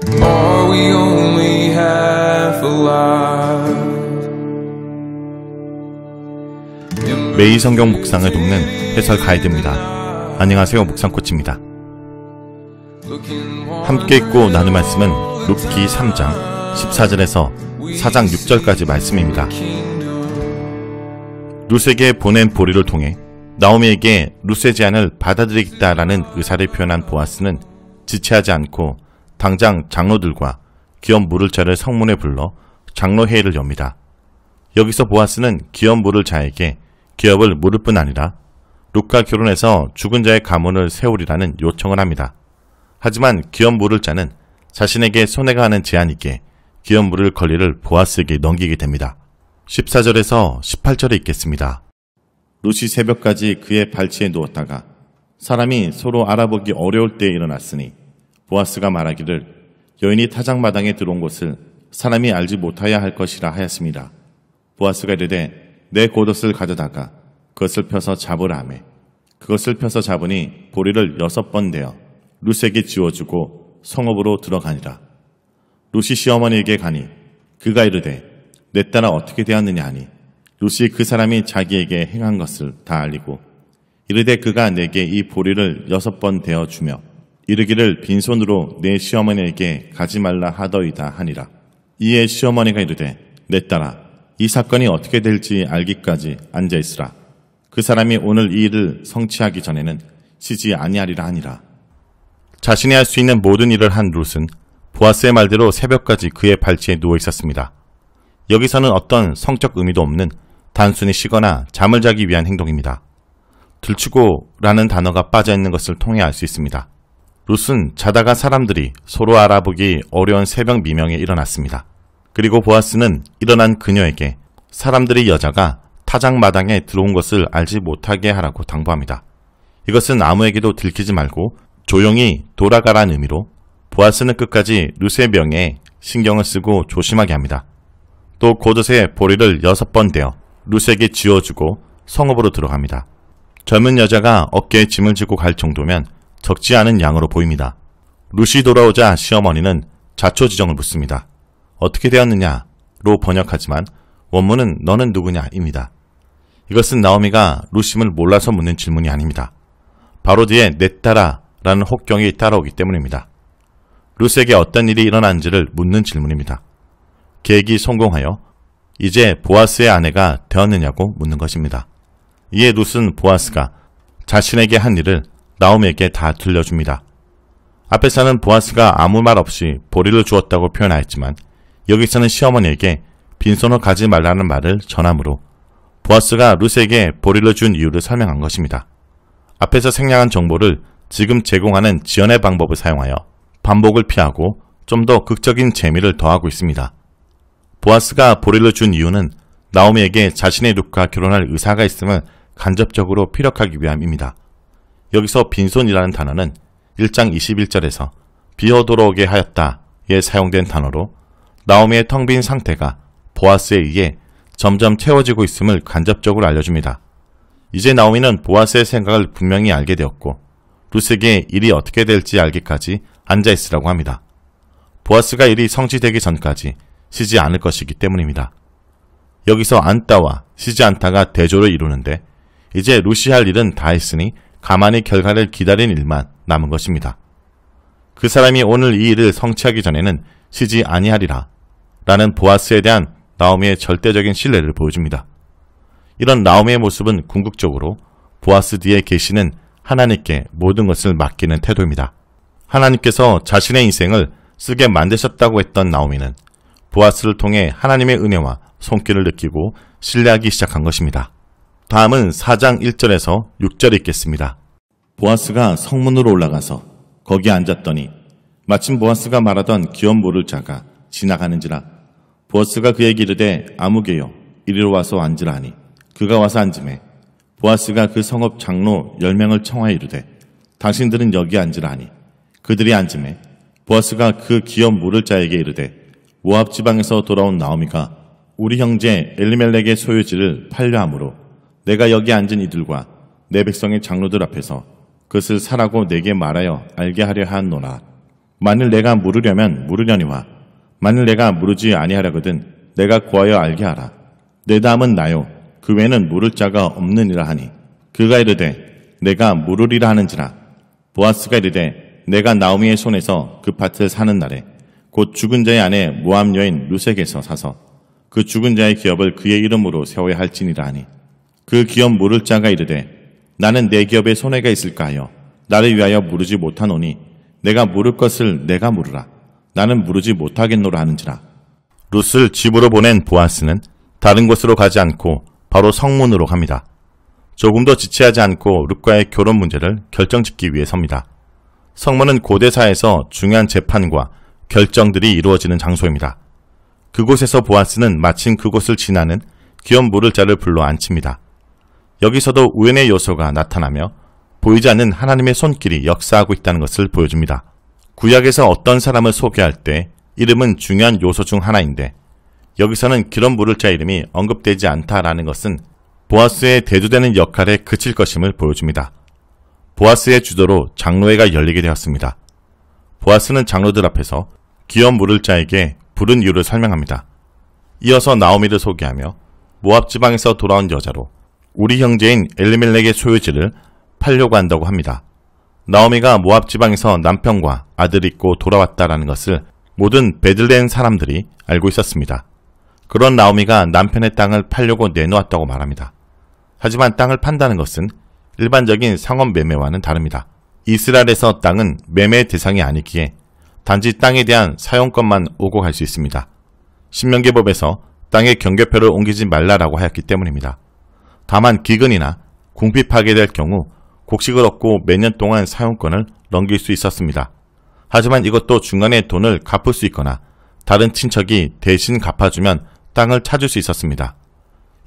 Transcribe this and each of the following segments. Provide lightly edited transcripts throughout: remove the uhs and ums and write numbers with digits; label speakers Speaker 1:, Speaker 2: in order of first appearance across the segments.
Speaker 1: Are we only half alive?
Speaker 2: 매일 성경 묵상을 돕는 해설 가이드입니다. 안녕하세요, 묵상코치입니다. 함께 읽고 나눌 말씀은 룻기 3장 14절에서 4장 6절까지 말씀입니다. 룻에게 보낸 보리를 통해 나오미에게 룻의 제안을 받아들이겠다라는 의사를 표현한 보아스는 지체하지 않고 당장 장로들과 기업 물을 자를 성문에 불러 장로회의를 엽니다. 여기서 보아스는 기업 물을 자에게 기업을 물을 뿐 아니라 룻과 결혼해서 죽은 자의 가문을 세우리라는 요청을 합니다. 하지만 기업 물을 자는 자신에게 손해가 하는 제안이기에 기업 물을 권리를 보아스에게 넘기게 됩니다. 14절에서 18절에 있겠습니다. 룻이 새벽까지 그의 발치에 누웠다가 사람이 서로 알아보기 어려울 때에 일어났으니 보아스가 말하기를 여인이 타작마당에 들어온 것을 사람이 알지 못하여야 할 것이라 하였습니다. 보아스가 이르되 내 겉옷을 가져다가 그것을 펴서 잡으라 하매 그것을 펴서 잡으니 보리를 6번 대어 룻에게 지워주고 성읍으로 들어가니라. 룻이 시어머니에게 가니 그가 이르되 내 딸아 어떻게 되었느냐 하니 룻이 그 사람이 자기에게 행한 것을 다 알리고 이르되 그가 내게 이 보리를 6번 대어 주며 이르기를 빈손으로 내 시어머니에게 가지 말라 하더이다 하니라. 이에 시어머니가 이르되 내 딸아 이 사건이 어떻게 될지 알기까지 앉아있으라. 그 사람이 오늘 이 일을 성취하기 전에는 쉬지 아니하리라 하니라. 자신이 할 수 있는 모든 일을 한 룻은 보아스의 말대로 새벽까지 그의 발치에 누워 있었습니다. 여기서는 어떤 성적 의미도 없는 단순히 쉬거나 잠을 자기 위한 행동입니다. 들추고라는 단어가 빠져있는 것을 통해 알 수 있습니다. 룻은 자다가 사람들이 서로 알아보기 어려운 새벽 미명에 일어났습니다. 그리고 보아스는 일어난 그녀에게 사람들이 여자가 타작마당에 들어온 것을 알지 못하게 하라고 당부합니다. 이것은 아무에게도 들키지 말고 조용히 돌아가라는 의미로 보아스는 끝까지 룻의 명예에 신경을 쓰고 조심하게 합니다. 또 겉옷에 보리를 6번 대어 룻에게 지어주고 성읍으로 들어갑니다. 젊은 여자가 어깨에 짐을 지고 갈 정도면 적지 않은 양으로 보입니다. 룻이 돌아오자 시어머니는 자초지정을 묻습니다. 어떻게 되었느냐로 번역하지만 원문은 너는 누구냐 입니다. 이것은 나오미가 룻임을 몰라서 묻는 질문이 아닙니다. 바로 뒤에 내 딸아 라는 혹경이 따라오기 때문입니다. 룻에게 어떤 일이 일어난지를 묻는 질문입니다. 계획이 성공하여 이제 보아스의 아내가 되었느냐고 묻는 것입니다. 이에 룻은 보아스가 자신에게 한 일을 나오미에게 다 들려줍니다. 앞에서는 보아스가 아무 말 없이 보리를 주었다고 표현하였지만 여기서는 시어머니에게 빈손으로 가지 말라는 말을 전함으로 보아스가 룻에게 보리를 준 이유를 설명한 것입니다. 앞에서 생략한 정보를 지금 제공하는 지연의 방법을 사용하여 반복을 피하고 좀 더 극적인 재미를 더하고 있습니다. 보아스가 보리를 준 이유는 나오미에게 자신의 룻과 결혼할 의사가 있음을 간접적으로 피력하기 위함입니다. 여기서 빈손이라는 단어는 1장 21절에서 비어 돌아오게 하였다에 사용된 단어로 나오미의 텅 빈 상태가 보아스에 의해 점점 채워지고 있음을 간접적으로 알려줍니다. 이제 나오미는 보아스의 생각을 분명히 알게 되었고 룻에게 일이 어떻게 될지 알기까지 앉아있으라고 합니다. 보아스가 일이 성취되기 전까지 쉬지 않을 것이기 때문입니다. 여기서 앉다와 쉬지 않다가 대조를 이루는데 이제 룻이 할 일은 다 했으니 가만히 결과를 기다리는 일만 남은 것입니다. 그 사람이 오늘 이 일을 성취하기 전에는 쉬지 아니하리라 라는 보아스에 대한 나오미의 절대적인 신뢰를 보여줍니다. 이런 나오미의 모습은 궁극적으로 보아스 뒤에 계시는 하나님께 모든 것을 맡기는 태도입니다. 하나님께서 자신의 인생을 쓰게 만드셨다고 했던 나오미는 보아스를 통해 하나님의 은혜와 손길을 느끼고 신뢰하기 시작한 것입니다. 다음은 4장 1절에서 6절에 있겠습니다. 보아스가 성문으로 올라가서 거기 앉았더니 마침 보아스가 말하던 기업 물을 자가 지나가는지라. 보아스가 그에게 이르되 아무개여 이리로 와서 앉으라 하니 그가 와서 앉음에 보아스가 그 성읍 장로 10명을 청하여 이르되 당신들은 여기 앉으라 하니 그들이 앉음에 보아스가 그 기업 물을 자에게 이르되 모압 지방에서 돌아온 나오미가 우리 형제 엘리멜렉의 소유지를 팔려 함으로 내가 여기 앉은 이들과 내 백성의 장로들 앞에서 그것을 사라고 내게 말하여 알게 하려 하노라. 만일 내가 물으려면 물으려니와 만일 내가 물으지 아니하려거든 내가 구하여 알게 하라. 내 다음은 나요. 그 외에는 물을 자가 없느니라 하니 그가 이르되 내가 물으리라 하는지라. 보아스가 이르되 내가 나오미의 손에서 그 밭을 사는 날에 곧 죽은 자의 아내 모압 여인 루색에서 사서 그 죽은 자의 기업을 그의 이름으로 세워야 할지니라 하니 그 기업 물을 자가 이르되 나는 내 기업에 손해가 있을까 하여 나를 위하여 물으지 못하노니 내가 물을 것을 내가 물으라. 나는 물으지 못하겠노라 하는지라. 룻을 집으로 보낸 보아스는 다른 곳으로 가지 않고 바로 성문으로 갑니다. 조금도 지체하지 않고 룻과의 결혼 문제를 결정짓기 위해 섭니다. 성문은 고대사에서 중요한 재판과 결정들이 이루어지는 장소입니다. 그곳에서 보아스는 마침 그곳을 지나는 기업 물을 자를 불러 앉힙니다. 여기서도 우연의 요소가 나타나며 보이지 않는 하나님의 손길이 역사하고 있다는 것을 보여줍니다. 구약에서 어떤 사람을 소개할 때 이름은 중요한 요소 중 하나인데 여기서는 기업 물을 자 이름이 언급되지 않다라는 것은 보아스의 대두되는 역할에 그칠 것임을 보여줍니다. 보아스의 주도로 장로회가 열리게 되었습니다. 보아스는 장로들 앞에서 기업 물을 자에게 부른 이유를 설명합니다. 이어서 나오미를 소개하며 모압 지방에서 돌아온 여자로 우리 형제인 엘리멜렉의 소유지를 팔려고 한다고 합니다. 나오미가 모압 지방에서 남편과 아들이 있고 돌아왔다라는 것을 모든 베들레헴 사람들이 알고 있었습니다. 그런 나오미가 남편의 땅을 팔려고 내놓았다고 말합니다. 하지만 땅을 판다는 것은 일반적인 상업 매매와는 다릅니다. 이스라엘에서 땅은 매매의 대상이 아니기에 단지 땅에 대한 사용권만 오고 갈 수 있습니다. 신명기법에서 땅의 경계표를 옮기지 말라라고 하였기 때문입니다. 다만 기근이나 궁핍하게 될 경우 곡식을 얻고 몇 년 동안 사용권을 넘길 수 있었습니다. 하지만 이것도 중간에 돈을 갚을 수 있거나 다른 친척이 대신 갚아주면 땅을 찾을 수 있었습니다.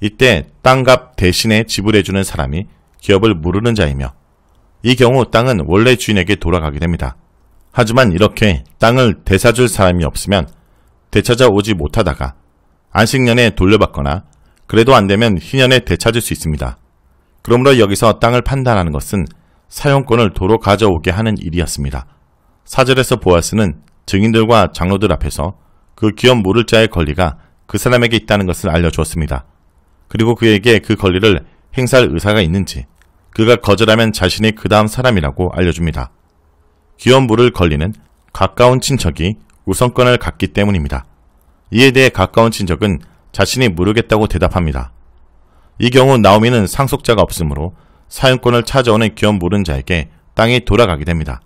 Speaker 2: 이때 땅값 대신에 지불해주는 사람이 기업을 무르는 자이며 이 경우 땅은 원래 주인에게 돌아가게 됩니다. 하지만 이렇게 땅을 되사줄 사람이 없으면 되찾아오지 못하다가 안식년에 돌려받거나 그래도 안되면 희년에 되찾을 수 있습니다. 그러므로 여기서 땅을 판단하는 것은 사용권을 도로 가져오게 하는 일이었습니다. 4절에서 보아스는 증인들과 장로들 앞에서 그 기업 물을 자의 권리가 그 사람에게 있다는 것을 알려주었습니다. 그리고 그에게 그 권리를 행사할 의사가 있는지 그가 거절하면 자신이 그 다음 사람이라고 알려줍니다. 기업 물을 권리는 가까운 친척이 우선권을 갖기 때문입니다. 이에 대해 가까운 친척은 자신이 물으겠다고 대답합니다. 이 경우 나오미는 상속자가 없으므로 사용권을 찾아오는 기업 물은 자에게 땅이 돌아가게 됩니다.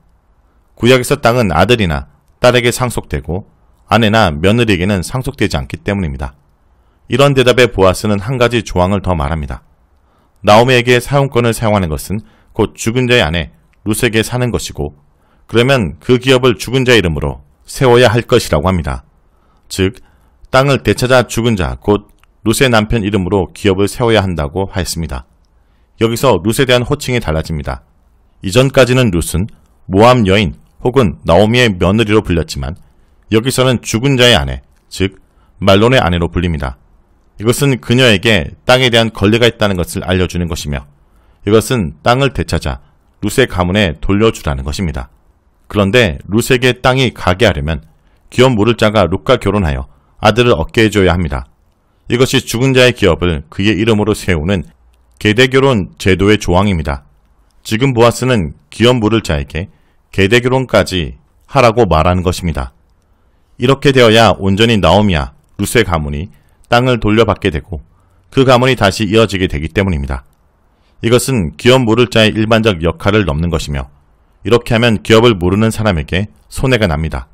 Speaker 2: 구약에서 땅은 아들이나 딸에게 상속되고 아내나 며느리에게는 상속되지 않기 때문입니다. 이런 대답에 보아스는 한 가지 조항을 더 말합니다. 나오미에게 사용권을 사용하는 것은 곧 죽은 자의 아내 룻에게 사는 것이고 그러면 그 기업을 죽은 자 이름으로 세워야 할 것이라고 합니다. 즉 땅을 되찾아 죽은 자 곧 룻의 남편 이름으로 기업을 세워야 한다고 하였습니다. 여기서 룻에 대한 호칭이 달라집니다. 이전까지는 룻은 모압 여인 혹은 나오미의 며느리로 불렸지만 여기서는 죽은 자의 아내, 즉 말론의 아내로 불립니다. 이것은 그녀에게 땅에 대한 권리가 있다는 것을 알려주는 것이며 이것은 땅을 되찾아 룻의 가문에 돌려주라는 것입니다. 그런데 룻에게 땅이 가게 하려면 기업 물을 자가 룻과 결혼하여 아들을 얻게 해줘야 합니다. 이것이 죽은 자의 기업을 그의 이름으로 세우는 계대결혼 제도의 조항입니다. 지금 보아스는 기업 물을 자에게 계대결혼까지 하라고 말하는 것입니다. 이렇게 되어야 온전히 나오미와 룻의 가문이 땅을 돌려받게 되고 그 가문이 다시 이어지게 되기 때문입니다. 이것은 기업 물을 자의 일반적 역할을 넘는 것이며 이렇게 하면 기업을 무르는 사람에게 손해가 납니다.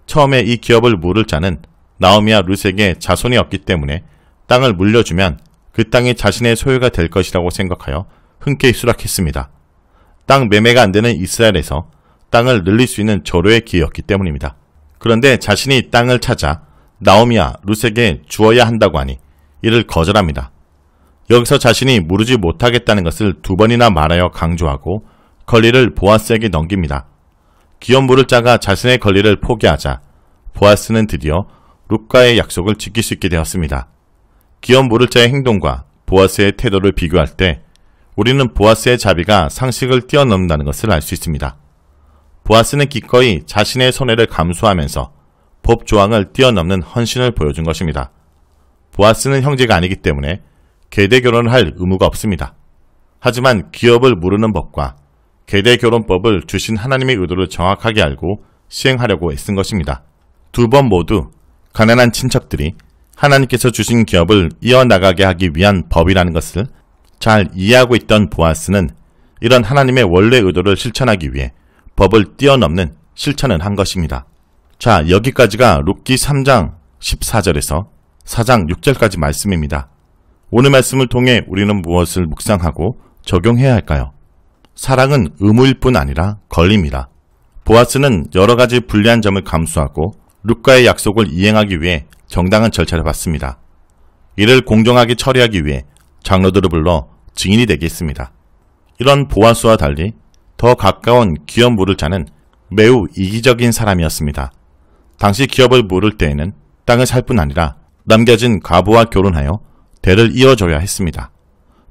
Speaker 2: 처음에 이 기업을 물을 자는 나오미와 룻에게 자손이 없기 때문에 땅을 물려주면 그 땅이 자신의 소유가 될 것이라고 생각하여 흔쾌히 수락했습니다. 땅 매매가 안 되는 이스라엘에서 땅을 늘릴 수 있는 절호의 기회였기 때문입니다. 그런데 자신이 땅을 찾아 나오미와 룻에게 주어야 한다고 하니 이를 거절합니다. 여기서 자신이 무르지 못하겠다는 것을 두 번이나 말하여 강조하고 권리를 보아스에게 넘깁니다. 기업 물을 자가 자신의 권리를 포기하자 보아스는 드디어 룻과의 약속을 지킬 수 있게 되었습니다. 기업 물을 자의 행동과 보아스의 태도를 비교할 때 우리는 보아스의 자비가 상식을 뛰어넘는다는 것을 알 수 있습니다. 보아스는 기꺼이 자신의 손해를 감수하면서 법 조항을 뛰어넘는 헌신을 보여준 것입니다. 보아스는 형제가 아니기 때문에 계대 결혼을 할 의무가 없습니다. 하지만 기업을 무르는 법과 계대 결혼법을 주신 하나님의 의도를 정확하게 알고 시행하려고 애쓴 것입니다. 두 번 모두 가난한 친척들이 하나님께서 주신 기업을 이어나가게 하기 위한 법이라는 것을 잘 이해하고 있던 보아스는 이런 하나님의 원래 의도를 실천하기 위해 법을 뛰어넘는 실천을 한 것입니다. 자, 여기까지가 룻기 3장 14절에서 4장 6절까지 말씀입니다. 오늘 말씀을 통해 우리는 무엇을 묵상하고 적용해야 할까요? 사랑은 의무일 뿐 아니라 권리입니다. 보아스는 여러 가지 불리한 점을 감수하고 룻과의 약속을 이행하기 위해 정당한 절차를 밟습니다. 이를 공정하게 처리하기 위해 장로들을 불러 증인이 되게 했습니다. 이런 보아스와 달리 더 가까운 기업 물을 자는 매우 이기적인 사람이었습니다. 당시 기업을 물을 때에는 땅을 살 뿐 아니라 남겨진 과부와 결혼하여 대를 이어줘야 했습니다.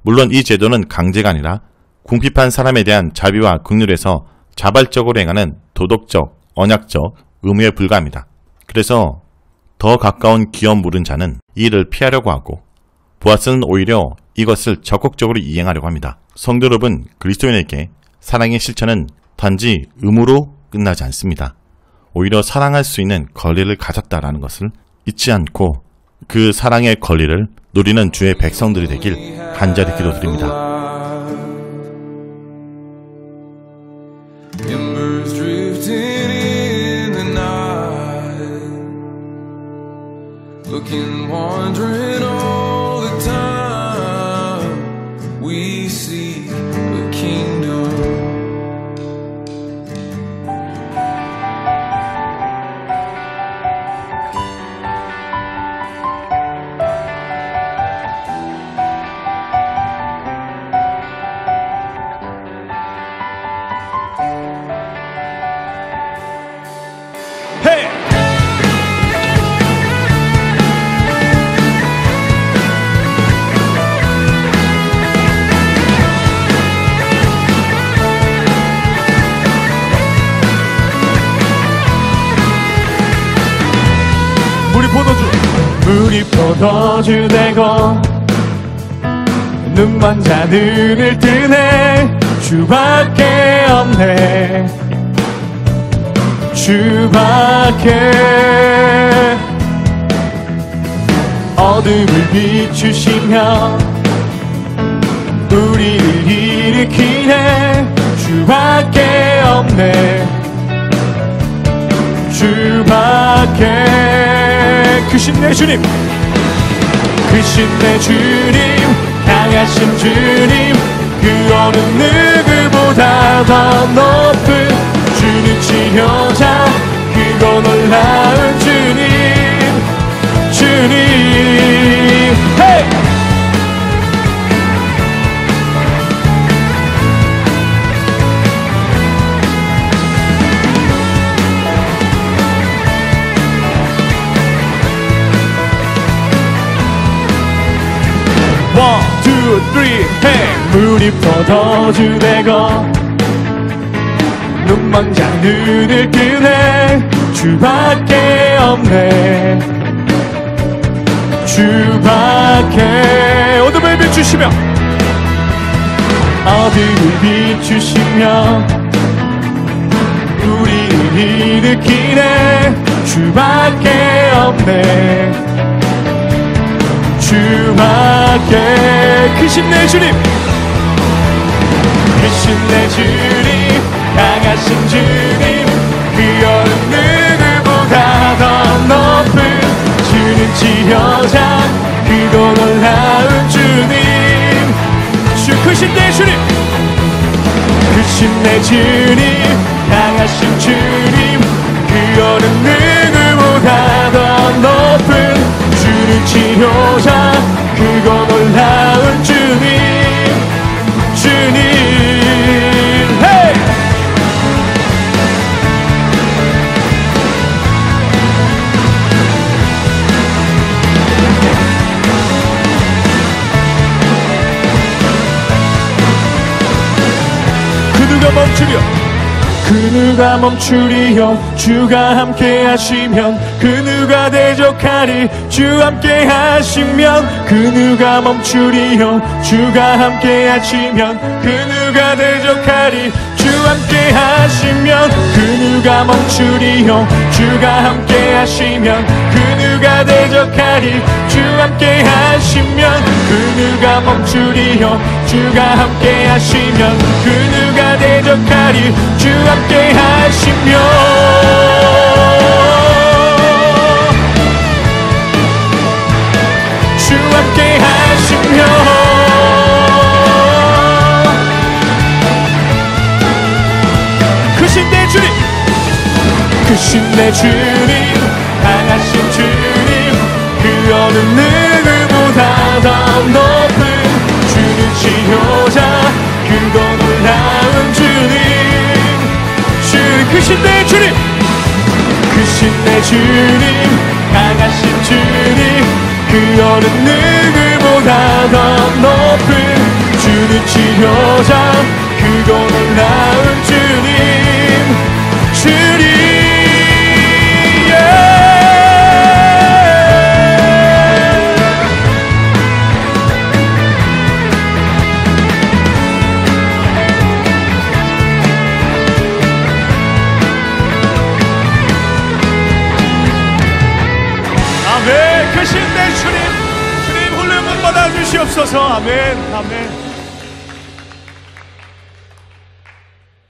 Speaker 2: 물론 이 제도는 강제가 아니라 궁핍한 사람에 대한 자비와 긍휼에서 자발적으로 행하는 도덕적, 언약적 의무에 불과합니다. 그래서 더 가까운 기업 물은 자는 이 일을 피하려고 하고 보아스는 오히려 이것을 적극적으로 이행하려고 합니다. 성도 여러분, 그리스도인에게 사랑의 실천은 단지 의무로 끝나지 않습니다. 오히려 사랑할 수 있는 권리를 가졌다라는 것을 잊지 않고 그 사랑의 권리를 누리는 주의 백성들이 되길 간절히 기도드립니다.
Speaker 1: Embers drifting in the night, looking, wandering all the time. We seek a kingdom.
Speaker 3: 물이 포도주 되고 눈먼 자 눈을 뜨네. 주밖에 없네. 주밖에. 어둠을 비추시며 우리를 일으키네. 주밖에 없네. 주밖에. 크신 내 주님, 크신 내 주님, 강하신 주님, 그 어느 누구보다 더 높은 주는 치료자, 그거 놀라운 주님, 주님. 헤이! One, two, three, hey! 물이 포도주 되고 눈먼 자 눈을 뜨네. 주밖에 없네. 주밖에. 어둠을 비추시며 어둠을 비추시며 우리를 일으키네. 주밖에 없네. 주밖에. 크신 내 주님, 크신 내 주님, 강하신 주님, 그 어느 누구보다 더 높은 주는 치료자, 그도 놀라운 주님. 주 크신 내 주님, 크신 내 주님, 강하신 주님, 그 어느 누구보다 더 높은 주는 치료자, 그거 놀라운 주님, 주님. 헤이! 그 누가 멈추려, 그 누가 멈추리요 주가 함께 하시면 그 누가 대적하리 주 함께 하시면 그 누가 멈추리요 주가 함께 하시면 그 누가 대적하리 주 함께 하시면 그 누가 멈추리요 주가 함께 하시면 그 누가 대적하리 주 함께 하시면 그 누가 멈추리요 주가 함께 하시면 그 누가 대적하리 주 함께 하시면 주 함께 하시면 크신 내 주님 크신 내 주님 강하신 주님 그 어느 누구보다 더 높은 주는 치료자 그도 놀라운 주님 주님 크신 내 주님 크신 내 주님 강하신 주님 그 어느 누구보다 더 높은 주는 치료자 그도 놀라운 주님 주님 아멘 크신 내 주님 주님 홀름은 받아주시옵소서 아멘 아멘